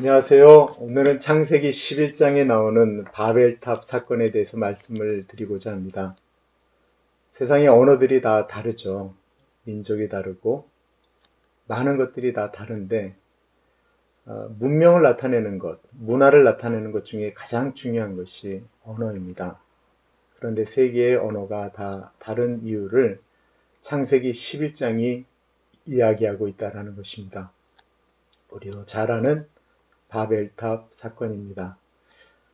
안녕하세요. 오늘은 창세기 11장에 나오는 바벨탑 사건에 대해서 말씀을 드리고자 합니다. 세상의 언어들이 다 다르죠. 민족이 다르고 많은 것들이 다 다른데 문명을 나타내는 것, 문화를 나타내는 것 중에 가장 중요한 것이 언어입니다. 그런데 세계의 언어가 다 다른 이유를 창세기 11장이 이야기하고 있다는 것입니다. 우리도 잘 아는 바벨탑 사건입니다.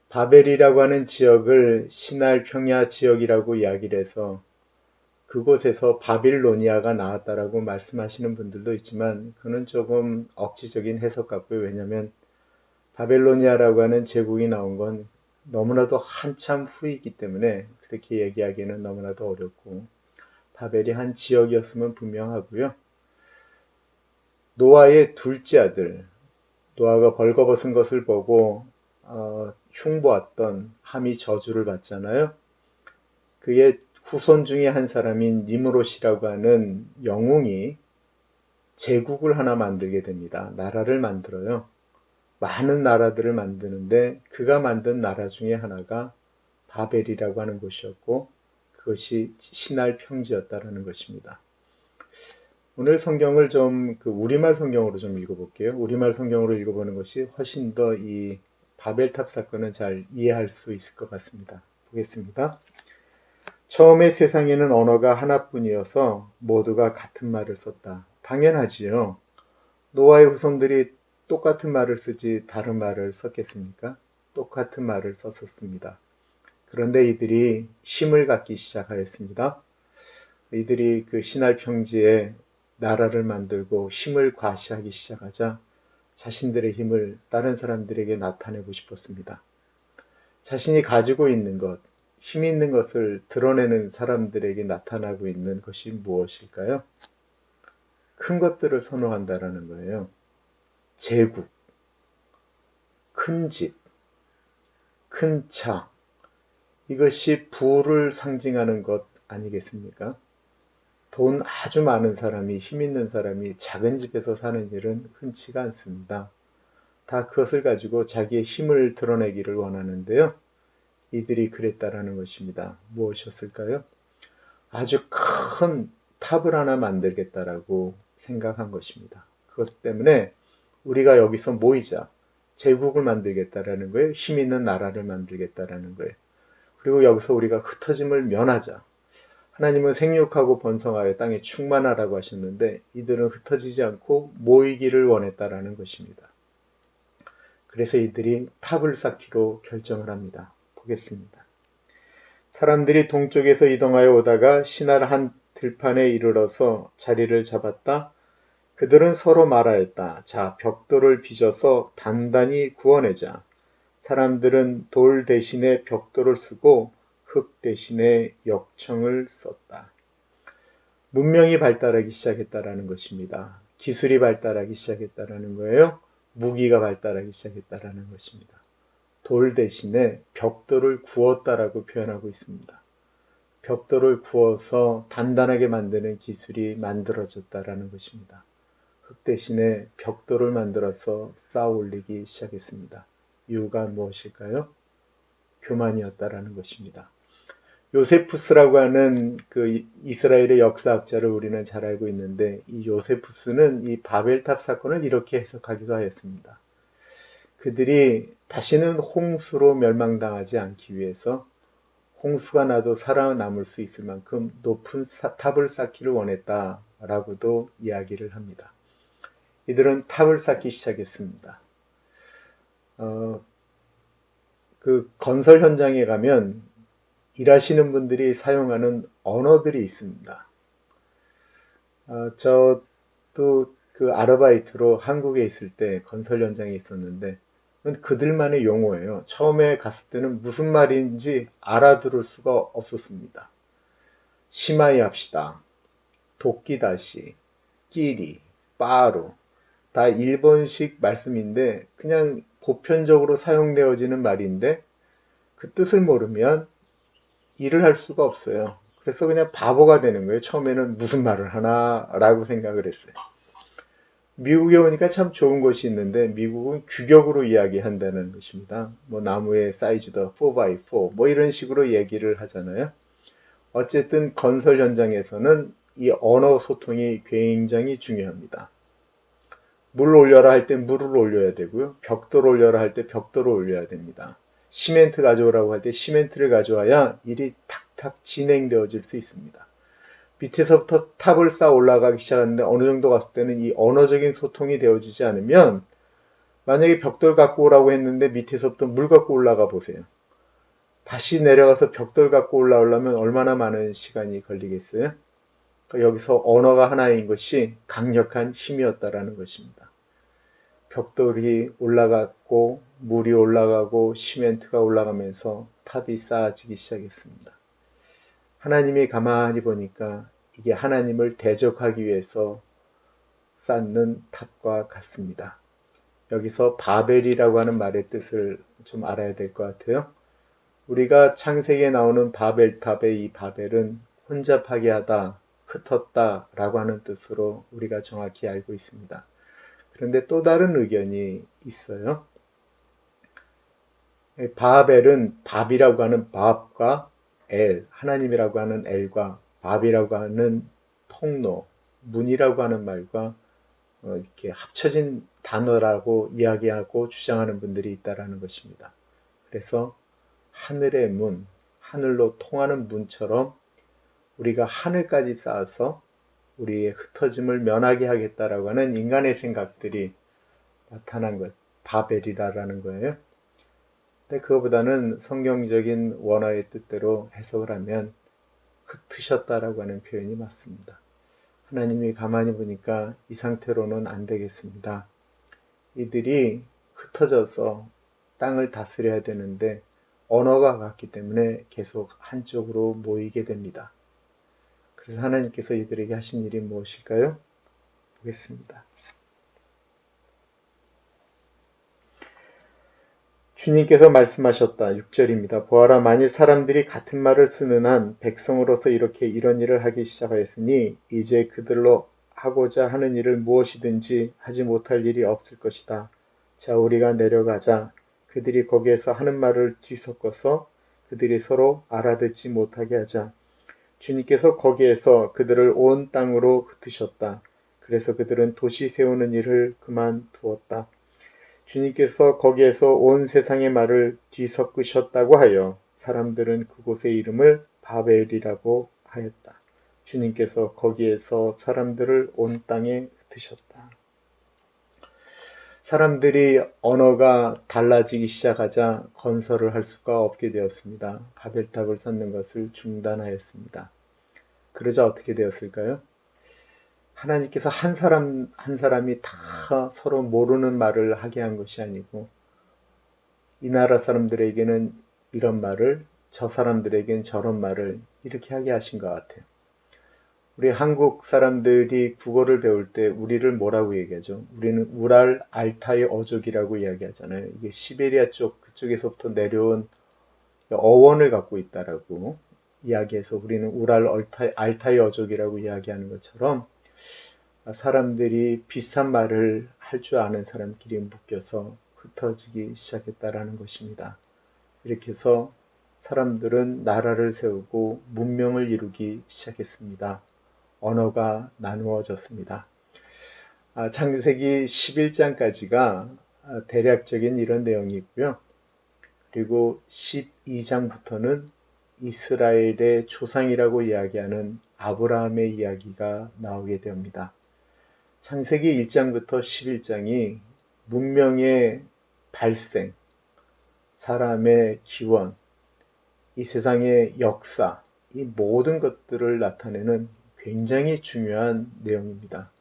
바벨이라고 하는 지역을 시날 평야 지역이라고 이야기를 해서 그곳에서 바빌로니아가 나왔다라고 말씀하시는 분들도 있지만 그는 조금 억지적인 해석 같고요. 왜냐하면 바벨로니아라고 하는 제국이 나온 건 너무나도 한참 후이기 때문에 그렇게 얘기하기는 너무나도 어렵고 바벨이 한 지역이었으면 분명하고요. 노아의 둘째 아들, 노아가 벌거벗은 것을 보고 흉보았던 함이 저주를 받잖아요. 그의 후손 중에 한 사람인 니므롯이라고 하는 영웅이 제국을 하나 만들게 됩니다. 나라를 만들어요. 많은 나라들을 만드는데 그가 만든 나라 중에 하나가 바벨이라고 하는 곳이었고 그것이 신할 평지였다라는 것입니다. 오늘 성경을 좀 우리말 성경으로 좀 읽어볼게요. 우리말 성경으로 읽어보는 것이 훨씬 더 이 바벨탑 사건을 잘 이해할 수 있을 것 같습니다. 보겠습니다. 처음에 세상에는 언어가 하나뿐이어서 모두가 같은 말을 썼다. 당연하지요. 노아의 후손들이 똑같은 말을 쓰지 다른 말을 썼겠습니까? 똑같은 말을 썼었습니다. 그런데 이들이 힘을 갖기 시작하였습니다. 이들이 그 신할 평지에 나라를 만들고 힘을 과시하기 시작하자 자신들의 힘을 다른 사람들에게 나타내고 싶었습니다. 자신이 가지고 있는 것, 힘 있는 것을 드러내는 사람들에게 나타나고 있는 것이 무엇일까요? 큰 것들을 선호한다라는 거예요. 제국, 큰 집, 큰 차, 이것이 부를 상징하는 것 아니겠습니까? 돈 아주 많은 사람이, 힘 있는 사람이 작은 집에서 사는 일은 흔치가 않습니다. 다 그것을 가지고 자기의 힘을 드러내기를 원하는데요. 이들이 그랬다라는 것입니다. 무엇이었을까요? 아주 큰 탑을 하나 만들겠다라고 생각한 것입니다. 그것 때문에 우리가 여기서 모이자. 제국을 만들겠다라는 거예요. 힘 있는 나라를 만들겠다라는 거예요. 그리고 여기서 우리가 흩어짐을 면하자. 하나님은 생육하고 번성하여 땅에 충만하라고 하셨는데 이들은 흩어지지 않고 모이기를 원했다라는 것입니다. 그래서 이들이 탑을 쌓기로 결정을 합니다. 보겠습니다. 사람들이 동쪽에서 이동하여 오다가 시날 한 들판에 이르러서 자리를 잡았다. 그들은 서로 말하였다. 자, 벽돌을 빚어서 단단히 구워내자. 사람들은 돌 대신에 벽돌을 쓰고 흙 대신에 역청을 썼다. 문명이 발달하기 시작했다라는 것입니다. 기술이 발달하기 시작했다라는 거예요. 무기가 발달하기 시작했다라는 것입니다. 돌 대신에 벽돌을 구웠다라고 표현하고 있습니다. 벽돌을 구워서 단단하게 만드는 기술이 만들어졌다라는 것입니다. 흙 대신에 벽돌을 만들어서 쌓아 올리기 시작했습니다. 이유가 무엇일까요? 교만이었다라는 것입니다. 요세푸스라고 하는 그 이스라엘의 역사학자를 우리는 잘 알고 있는데 이 요세푸스는 이 바벨탑 사건을 이렇게 해석하기도 하였습니다. 그들이 다시는 홍수로 멸망당하지 않기 위해서 홍수가 나도 살아남을 수 있을 만큼 높은 탑을 쌓기를 원했다라고도 이야기를 합니다. 이들은 탑을 쌓기 시작했습니다. 그 건설 현장에 가면 일하시는 분들이 사용하는 언어들이 있습니다. 저도 그 아르바이트로 한국에 있을 때 건설 현장에 있었는데 그들만의 용어예요. 처음에 갔을 때는 무슨 말인지 알아들을 수가 없었습니다. 심하이 합시다. 도끼다시, 끼리, 빠로 다 일본식 말씀인데 그냥 보편적으로 사용되어지는 말인데 그 뜻을 모르면 일을 할 수가 없어요. 그래서 그냥 바보가 되는 거예요. 처음에는 무슨 말을 하나라고 생각을 했어요. 미국에 오니까 참 좋은 것이 있는데 미국은 규격으로 이야기한다는 것입니다. 뭐 나무의 사이즈도 4x4 뭐 이런 식으로 얘기를 하잖아요. 어쨌든 건설 현장에서는 이 언어 소통이 굉장히 중요합니다. 물 올려라 할 때 물을 올려야 되고요. 벽돌 올려라 할 때 벽돌을 올려야 됩니다. 시멘트 가져오라고 할 때 시멘트를 가져와야 일이 탁탁 진행되어질 수 있습니다. 밑에서부터 탑을 쌓아 올라가기 시작하는데 어느 정도 갔을 때는 이 언어적인 소통이 되어지지 않으면 만약에 벽돌 갖고 오라고 했는데 밑에서부터 물 갖고 올라가 보세요. 다시 내려가서 벽돌 갖고 올라오려면 얼마나 많은 시간이 걸리겠어요? 그러니까 여기서 언어가 하나인 것이 강력한 힘이었다라는 것입니다. 벽돌이 올라갔고 물이 올라가고 시멘트가 올라가면서 탑이 쌓아지기 시작했습니다. 하나님이 가만히 보니까 이게 하나님을 대적하기 위해서 쌓는 탑과 같습니다. 여기서 바벨이라고 하는 말의 뜻을 좀 알아야 될 것 같아요. 우리가 창세기에 나오는 바벨탑의 이 바벨은 혼잡하게 하다, 흩었다 라고 하는 뜻으로 우리가 정확히 알고 있습니다. 그런데 또 다른 의견이 있어요. 바벨은 밥이라고 하는 밥과 엘, 하나님이라고 하는 엘과 밥이라고 하는 통로, 문이라고 하는 말과 이렇게 합쳐진 단어라고 이야기하고 주장하는 분들이 있다라는 것입니다. 그래서 하늘의 문, 하늘로 통하는 문처럼 우리가 하늘까지 쌓아서 우리의 흩어짐을 면하게 하겠다라고 하는 인간의 생각들이 나타난 것, 바벨이라는 거예요. 근데 그거보다는 성경적인 원어의 뜻대로 해석을 하면 흩으셨다라고 하는 표현이 맞습니다. 하나님이 가만히 보니까 이 상태로는 안 되겠습니다. 이들이 흩어져서 땅을 다스려야 되는데 언어가 같기 때문에 계속 한쪽으로 모이게 됩니다. 그래서 하나님께서 이들에게 하신 일이 무엇일까요? 보겠습니다. 주님께서 말씀하셨다. 6절입니다. 보아라, 만일 사람들이 같은 말을 쓰는 한 백성으로서 이렇게 이런 일을 하기 시작하였으니 이제 그들로 하고자 하는 일을 무엇이든지 하지 못할 일이 없을 것이다. 자, 우리가 내려가자. 그들이 거기에서 하는 말을 뒤섞어서 그들이 서로 알아듣지 못하게 하자. 주님께서 거기에서 그들을 온 땅으로 흩으셨다. 그래서 그들은 도시 세우는 일을 그만두었다. 주님께서 거기에서 온 세상의 말을 뒤섞으셨다고 하여 사람들은 그곳의 이름을 바벨이라고 하였다. 주님께서 거기에서 사람들을 온 땅에 흩으셨다. 사람들이 언어가 달라지기 시작하자 건설을 할 수가 없게 되었습니다. 바벨탑을 쌓는 것을 중단하였습니다. 그러자 어떻게 되었을까요? 하나님께서 한 사람 한 사람이 다 서로 모르는 말을 하게 한 것이 아니고 이 나라 사람들에게는 이런 말을, 저 사람들에게는 저런 말을 이렇게 하게 하신 것 같아요. 우리 한국 사람들이 국어를 배울 때 우리를 뭐라고 얘기하죠? 우리는 우랄 알타이 어족이라고 이야기하잖아요. 이게 시베리아 쪽 그쪽에서부터 내려온 어원을 갖고 있다라고 이야기해서 우리는 우랄 알타이 어족이라고 이야기하는 것처럼 사람들이 비슷한 말을 할 줄 아는 사람끼리 묶여서 흩어지기 시작했다라는 것입니다. 이렇게 해서 사람들은 나라를 세우고 문명을 이루기 시작했습니다. 언어가 나누어졌습니다. 창세기 11장까지가 대략적인 이런 내용이고요. 그리고 12장부터는 이스라엘의 조상이라고 이야기하는 아브라함의 이야기가 나오게 됩니다. 창세기 1장부터 11장이 문명의 발생, 사람의 기원, 이 세상의 역사, 이 모든 것들을 나타내는 굉장히 중요한 내용입니다.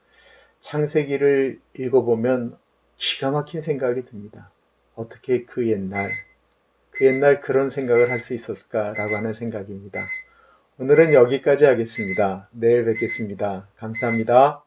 창세기를 읽어보면 기가 막힌 생각이 듭니다. 어떻게 그 옛날 그런 생각을 할 수 있었을까라고 하는 생각입니다. 오늘은 여기까지 하겠습니다. 내일 뵙겠습니다. 감사합니다.